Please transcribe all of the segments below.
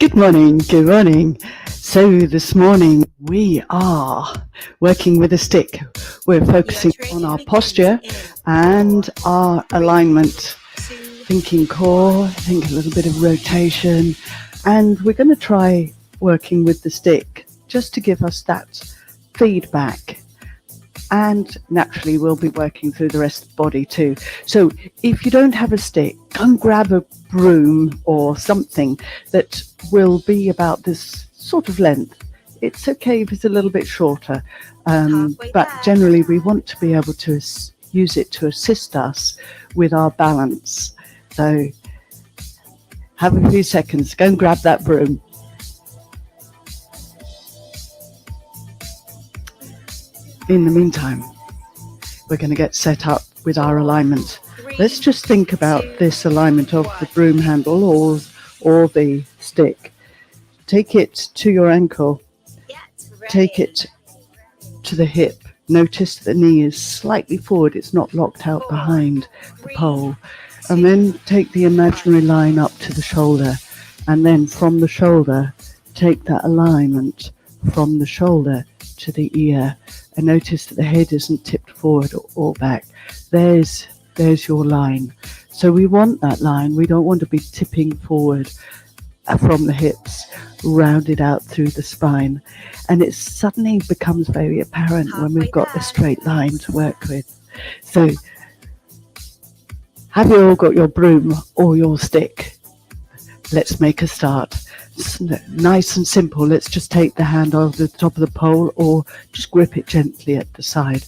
Good morning, good morning. So this morning we are working with a stick. We're focusing on our posture and our alignment. Thinking core, think a little bit of rotation, and we're going to try working with the stick just to give us that feedback. And naturally we'll be working through the rest of the body too. So if you don't have a stick, go and grab a broom or something that will be about this sort of length. It's okay if it's a little bit shorter, but generally we want to be able to use it to assist us with our balance. So have a few seconds, go and grab that broom. In the meantime, we're going to get set up with our alignment. Let's just think about this alignment of the broom handle or the stick. Take it to your ankle. Take it to the hip. Notice the knee is slightly forward. It's not locked out behind the pole. And then take the imaginary line up to the shoulder. And then from the shoulder, take that alignment from the shoulder to the ear. And notice that the head isn't tipped forward or back. There's your line. So we want that line. We don't want to be tipping forward from the hips, rounded out through the spine. And it suddenly becomes very apparent when we've got a straight line to work with. So have you all got your broom or your stick? Let's make a start. Nice and simple. Let's just take the hand over the top of the pole or just grip it gently at the side.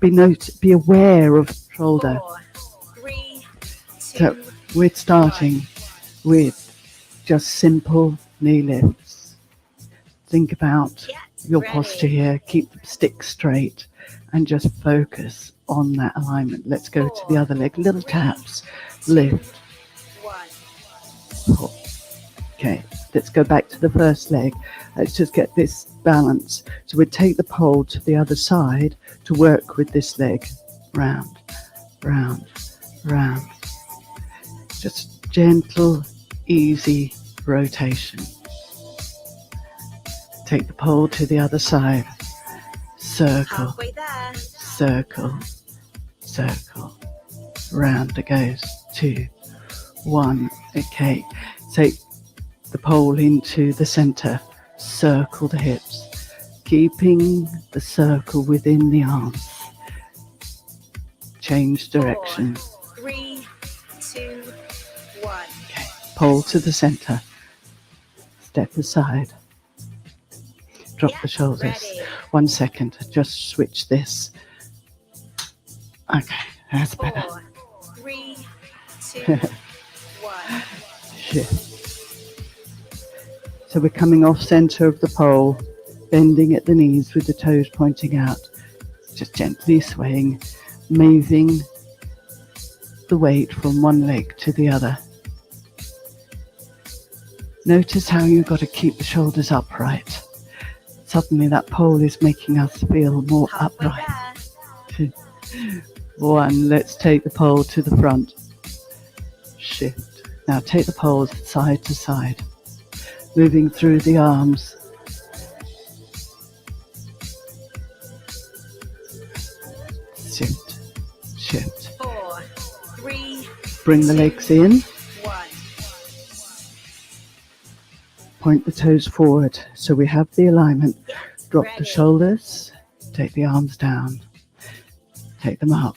Be aware of the shoulder. 4, 3, 2, So we're starting with just simple knee lifts. Think about your posture here. Keep the stick straight and just focus on that alignment. Let's go to the other leg. Little taps. Lift. 1. Pull. Okay, let's go back to the first leg. Let's just get this balance. So we take the pole to the other side to work with this leg. Round, round, round. Just gentle, easy rotation. Take the pole to the other side. Circle, Halfway there. circle, circle. Round it goes. 2, 1. Okay, take the pole into the center, circle the hips, keeping the circle within the arms. Change direction. 4, 3, 2, 1. Okay. Pole to the center, step aside, drop the shoulders. Ready. 1 second, just switch this. Okay, that's 4, better. 3, 2, 1. Shift. So we're coming off center of the pole, bending at the knees with the toes pointing out, just gently swaying, moving the weight from one leg to the other. Notice how you've got to keep the shoulders upright. Suddenly that pole is making us feel more Halfway upright. there. 2, 1, let's take the pole to the front. Shift. Now take the pole side to side. Moving through the arms. Shift, shift. 4, 3, Bring the legs in. 1. Point the toes forward so we have the alignment. Drop the shoulders. Take the arms down. Take them up.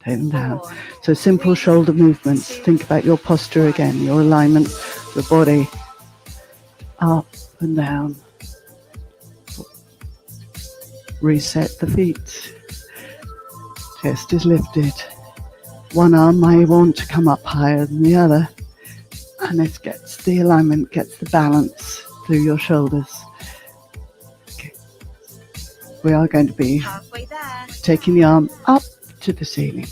Take them down. So simple shoulder movements. Think about your posture again, your alignment, the body. Up and down. Reset the feet. Chest is lifted. One arm may want to come up higher than the other. And it gets the alignment, gets the balance through your shoulders. Okay. We are going to be Halfway there. taking the arm up to the ceiling.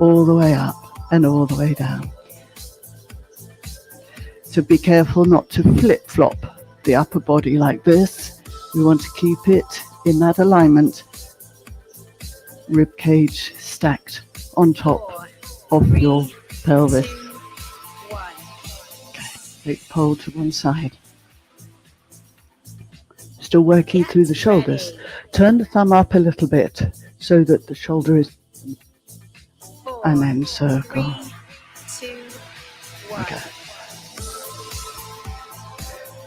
All the way up and all the way down. So be careful not to flip-flop the upper body like this. We want to keep it in that alignment. Rib cage stacked on top of your pelvis. 1. Okay, take the pole to one side. Still working through the shoulders. Turn the thumb up a little bit so that the shoulder is, 4, and then circle. 3, 2, 1. Okay.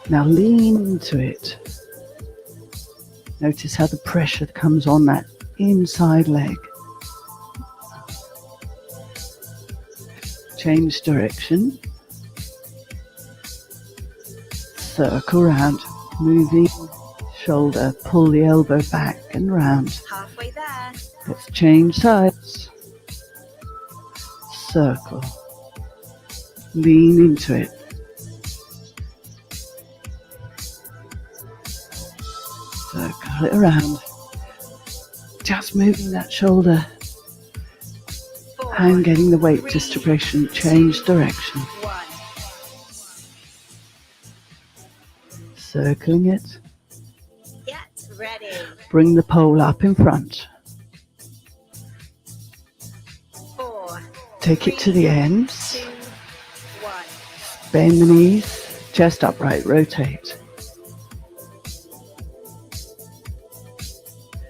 Now lean into it. Notice how the pressure comes on that inside leg. Change direction. Circle round. Moving shoulder. Pull the elbow back and round. Halfway there. Let's change sides. Circle. Lean into it. Circle it around. Just moving that shoulder 4, and getting the weight distribution. Change direction. 1. Circling it. Get ready. Bring the pole up in front. 4, Take it to the ends. 2, 1. Bend the knees. Chest upright. Rotate.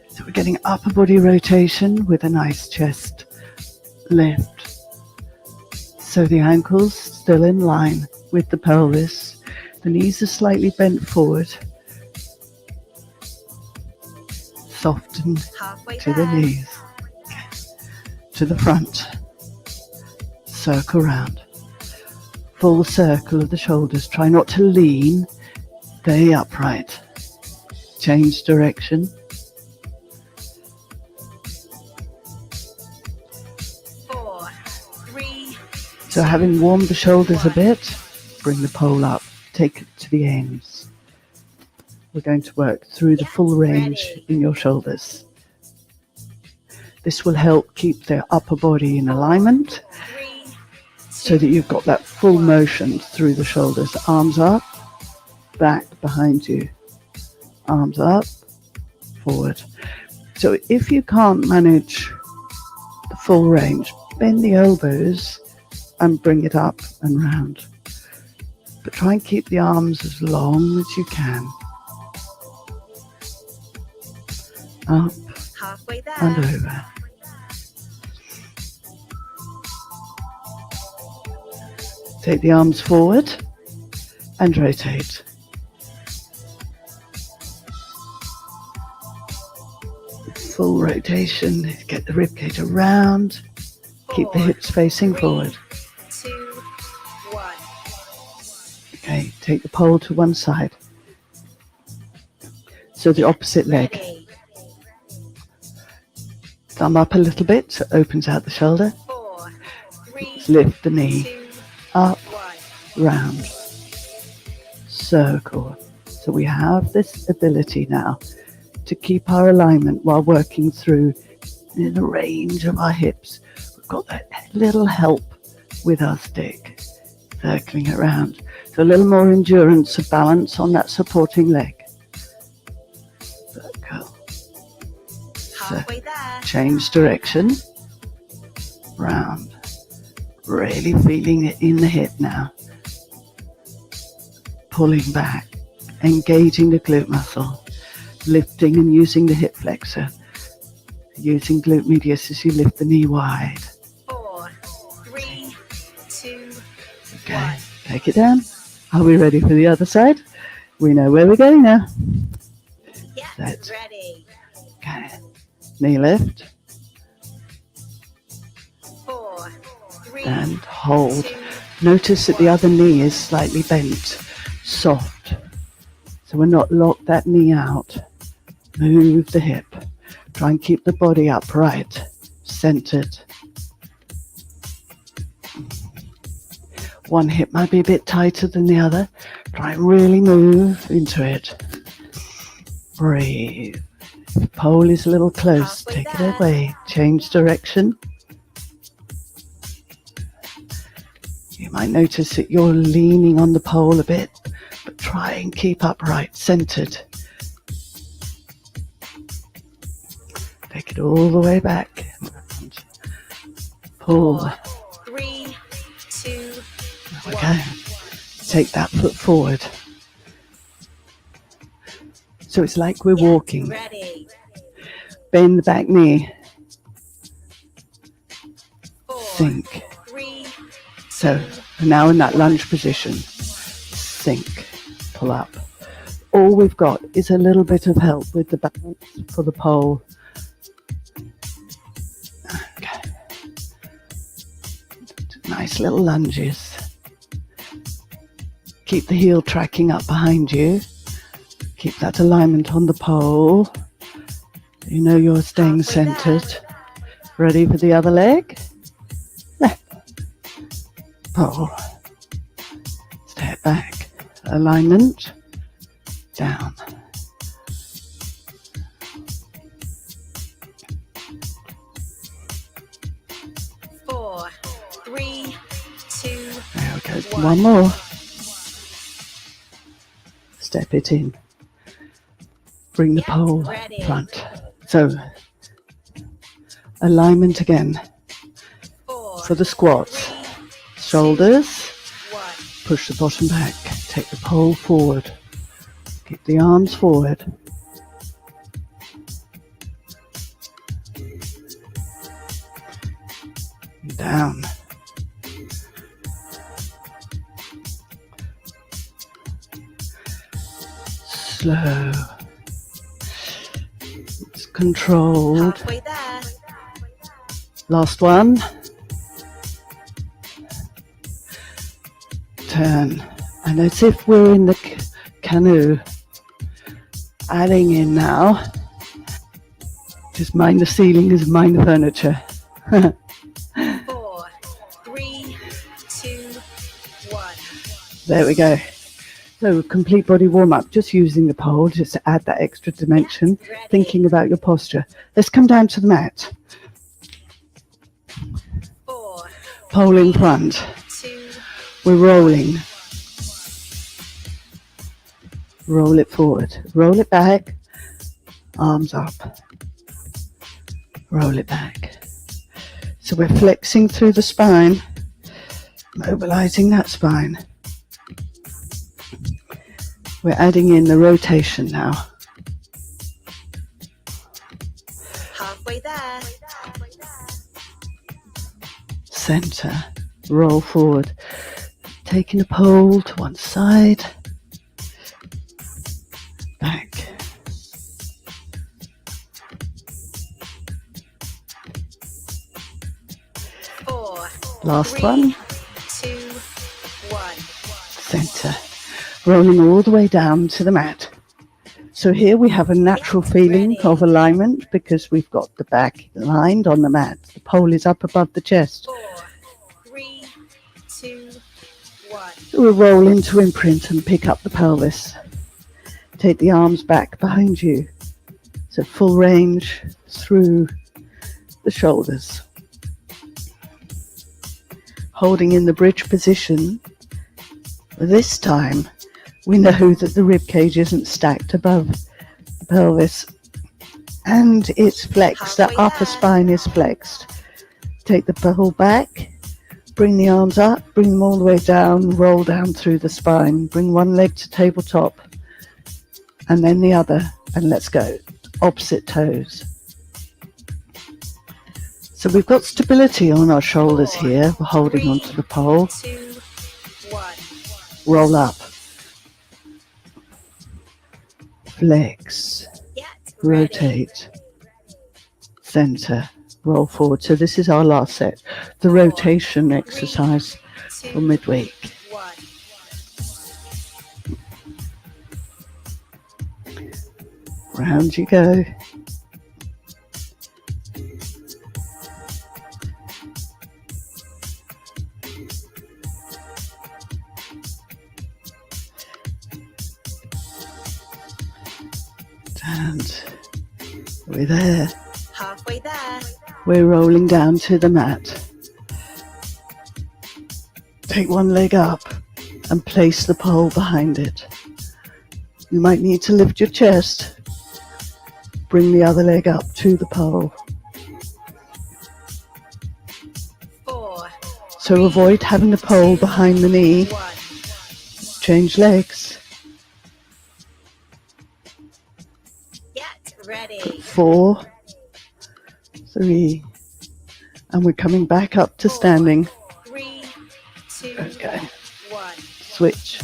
So we're getting upper body rotation with a nice chest lift. So the ankles still in line with the pelvis. The knees are slightly bent forward. Soften Halfway to the there. knees. To the front. Circle round. Full circle of the shoulders. Try not to lean. Stay upright. Change direction. 4, 3, So having warmed the shoulders a bit, bring the pole up. Take it to the ends. We're going to work through the full range in your shoulders. This will help keep the upper body in alignment 3, so that you've got that full motion through the shoulders. Arms up, back behind you. Arms up, forward. So if you can't manage the full range, bend the elbows and bring it up and round. But try and keep the arms as long as you can. Up halfway there. and over. Take the arms forward and rotate. Full rotation. Get the ribcage around. Keep the hips facing forward. 2, 1. Okay, take the pole to one side. So the opposite leg. Ready. Thumb up a little bit so it opens out the shoulder. 4, 3, Lift the knee. 2, Up, 1. round. Circle. So we have this ability now to keep our alignment while working through the range of our hips. We've got that little help with our stick. Circling it around. So a little more endurance of balance on that supporting leg. Circle. Halfway there. Change direction. Round. Really feeling it in the hip now. Pulling back. Engaging the glute muscle. Lifting and using the hip flexor. Using glute medius as you lift the knee wide. 4, 3, 2, Okay, 1. take it down. Are we ready for the other side? We know where we're going now. Get Set. ready. Okay, knee lift 4, 3, and hold. 2, Notice that the other knee is slightly bent, soft. So we're not locked that knee out. Move the hip. Try and keep the body upright, centered. One hip might be a bit tighter than the other. Try and really move into it. Breathe. If the pole is a little close, Halfway take there. it away. Change direction. You might notice that you're leaning on the pole a bit, but try and keep upright, centered. Take it all the way back. And pull. 3, 2, There we go. Take that foot forward. So it's like we're walking. Ready. Bend the back knee. 4, Sink. 3, So now in that lunge position. Sink. Pull up. All we've got is a little bit of help with the balance for the pole. Okay. Nice little lunges. Keep the heel tracking up behind you. Keep that alignment on the pole. You know you're staying centered. Ready for the other leg? Left. Pole. Step back. Alignment. Down. Four, 3, 2. There we go. One more. Step it in. Bring the pole front. So, alignment again. 4, For the squats. Shoulders. 1. Push the bottom back. Take the pole forward. Keep the arms forward. Down. Slow. It's controlled. Halfway there. Last one. Turn. And as if we're in the canoe. Adding in now. Just mind the ceiling is mind the furniture. 4, 3, 2, 1. There we go. So complete body warm up, just using the pole just to add that extra dimension, thinking about your posture. Let's come down to the mat. 4, Pole in front. 2, We're rolling. Roll it forward. Roll it back. Arms up. Roll it back. So we're flexing through the spine, mobilizing that spine. We're adding in the rotation now. halfway there. Center. Roll forward. Taking the pole to one side. Back. Four, Last 3, one. 2, 1. Center. Rolling all the way down to the mat. So here we have a natural feeling of alignment because we've got the back aligned on the mat. The pole is up above the chest. 4, 3, 2, 1. So we'll roll into imprint and pick up the pelvis. Take the arms back behind you. So full range through the shoulders. Holding in the bridge position. This time we know that the rib cage isn't stacked above the pelvis and it's flexed, the upper spine is flexed. Take the pole back, bring the arms up, bring them all the way down, roll down through the spine, bring one leg to tabletop and then the other, and let's go. Opposite toes. So we've got stability on our shoulders here, we're holding onto the pole. 2, 1. Roll up. Flex. Get Rotate. Center. Roll forward. So this is our last set. The rotation exercise for midweek. 1. Round you go. And we're there. Halfway there. We're rolling down to the mat. Take one leg up and place the pole behind it. You might need to lift your chest. Bring the other leg up to the pole. 4, So avoid having the pole behind the knee. 1. Change legs. Ready. 4, 3, and we're coming back up to standing. 3, 2, Okay, 1. switch.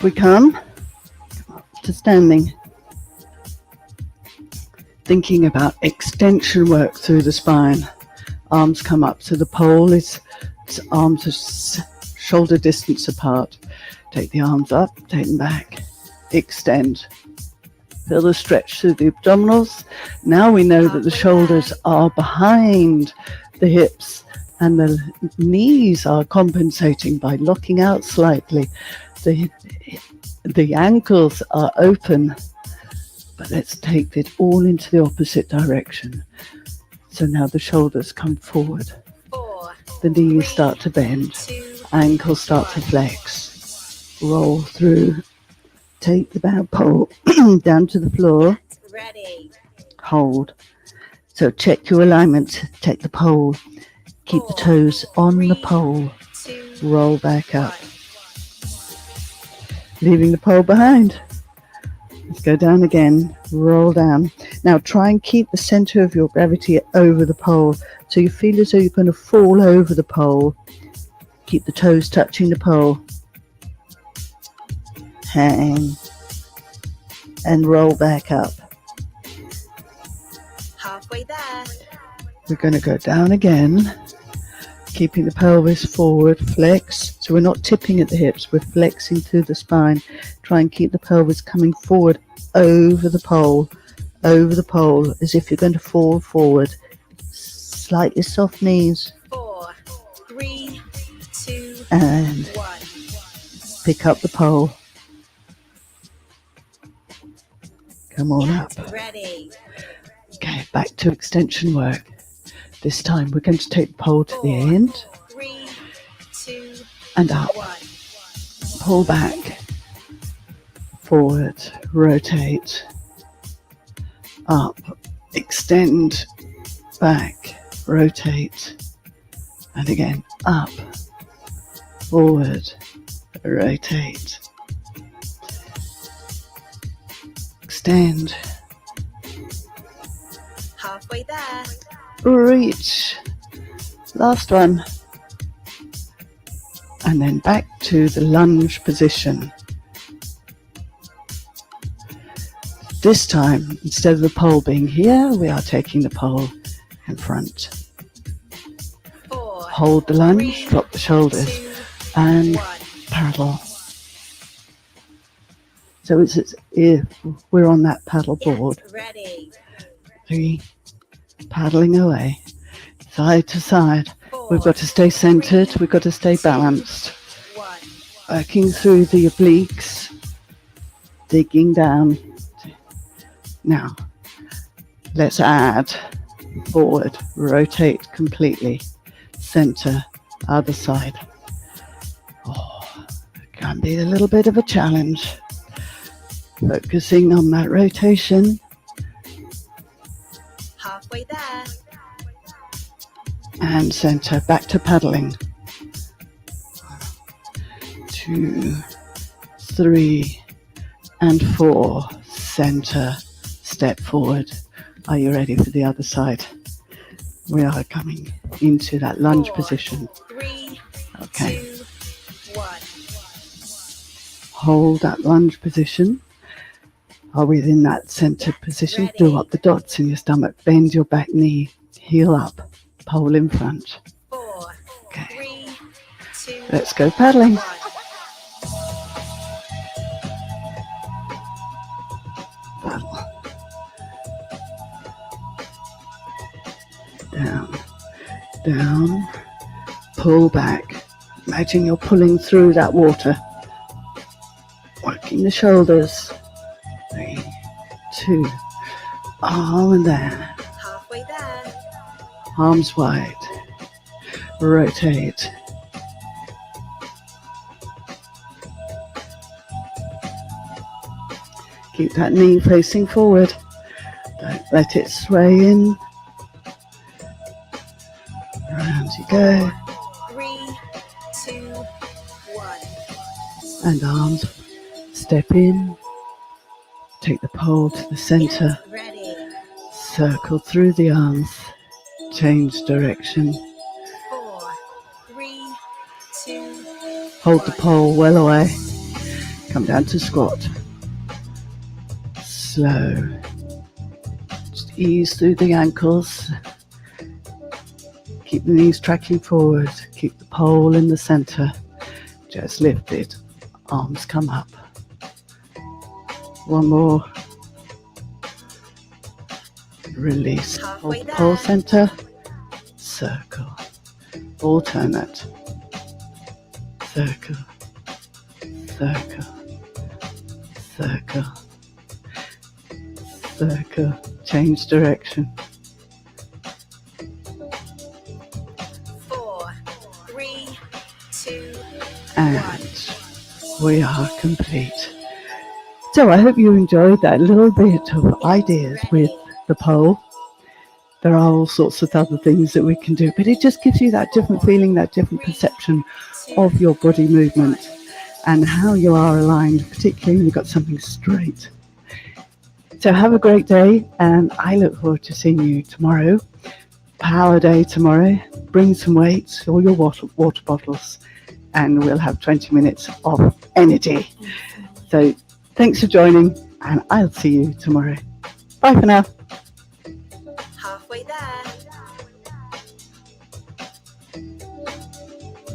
We come up to standing. Thinking about extension work through the spine. Arms come up to the pole. Its arms are shoulder distance apart. Take the arms up, take them back, extend. Feel the stretch through the abdominals. Now we know that the shoulders are behind the hips and the knees are compensating by locking out slightly. The ankles are open, but let's take it all into the opposite direction. So now the shoulders come forward. 4, The knees start to bend. 2, Ankles start to flex. Roll through. Take the bow pole down to the floor. ready. Hold. So check your alignment. Take the pole. Keep the toes on the pole. 2, Roll back up. 1. Leaving the pole behind. Let's go down again. Roll down. Now try and keep the center of your gravity over the pole. So you feel as though you're going to fall over the pole. Keep the toes touching the pole. Hang. And roll back up. Halfway there. We're going to go down again. Keeping the pelvis forward, flex. So we're not tipping at the hips, we're flexing through the spine. Try and keep the pelvis coming forward over the pole, as if you're going to fall forward. Slightly soft knees. 4, 3, 2, And 1. pick up the pole. Come on up. Ready. Okay, back to extension work. This time we're going to take the pole to the end 3, 2, and up. 1. Pull back, forward, rotate, up, extend, back, rotate, and again, up, forward, rotate, extend, Halfway there. reach, last one, and then back to the lunge position. This time, instead of the pole being here, we are taking the pole in front. 4, Hold the lunge, 3, drop the shoulders, 2, and 1. paddle. So it's as if we're on that paddle board. Ready. 3, paddling away, side to side. 4, We've got to stay centered, we've got to stay balanced. 1. Working through the obliques, digging down. Now, let's add forward, rotate completely, center, other side. Oh, it can be a little bit of a challenge. Focusing on that rotation. Halfway there. And center, back to paddling. 2, 3, and 4. Center, step forward. Are you ready for the other side? We are coming into that lunge 4, position. 3, Okay. 2, 1. Hold that lunge position. Are we in that centered position? Ready. Do up the dots in your stomach. Bend your back knee. Heel up. Pole in front. 4, Okay. 3, 2, Let's go paddling. 1. Paddle. Down. Down. Pull back. Imagine you're pulling through that water. Working the shoulders. 3, 2. Arm and there. Halfway there. Arms wide. Rotate. Keep that knee facing forward. Don't let it sway in. Round you go. 3, 2, 1. And arms step in Take the pole to the center, Get ready. circle through the arms, change direction. 4, 3, 2, Hold the 1. pole well away. Come down to squat. Slow. Just ease through the ankles. Keep the knees tracking forward. Keep the pole in the center. Just lift it. Arms come up. One more. Release. Hold the pole center. Circle. Alternate. Circle. Circle. Circle. Circle. Change direction. 4, 3, 2, And we are complete. So I hope you enjoyed that little bit of ideas with the pole. There are all sorts of other things that we can do, but it just gives you that different feeling, that different perception of your body movement and how you are aligned, particularly when you've got something straight. So have a great day, and I look forward to seeing you tomorrow. Power day tomorrow. Bring some weights or your water bottles, and we'll have 20 minutes of energy. So thanks for joining, and I'll see you tomorrow. Bye for now. halfway there.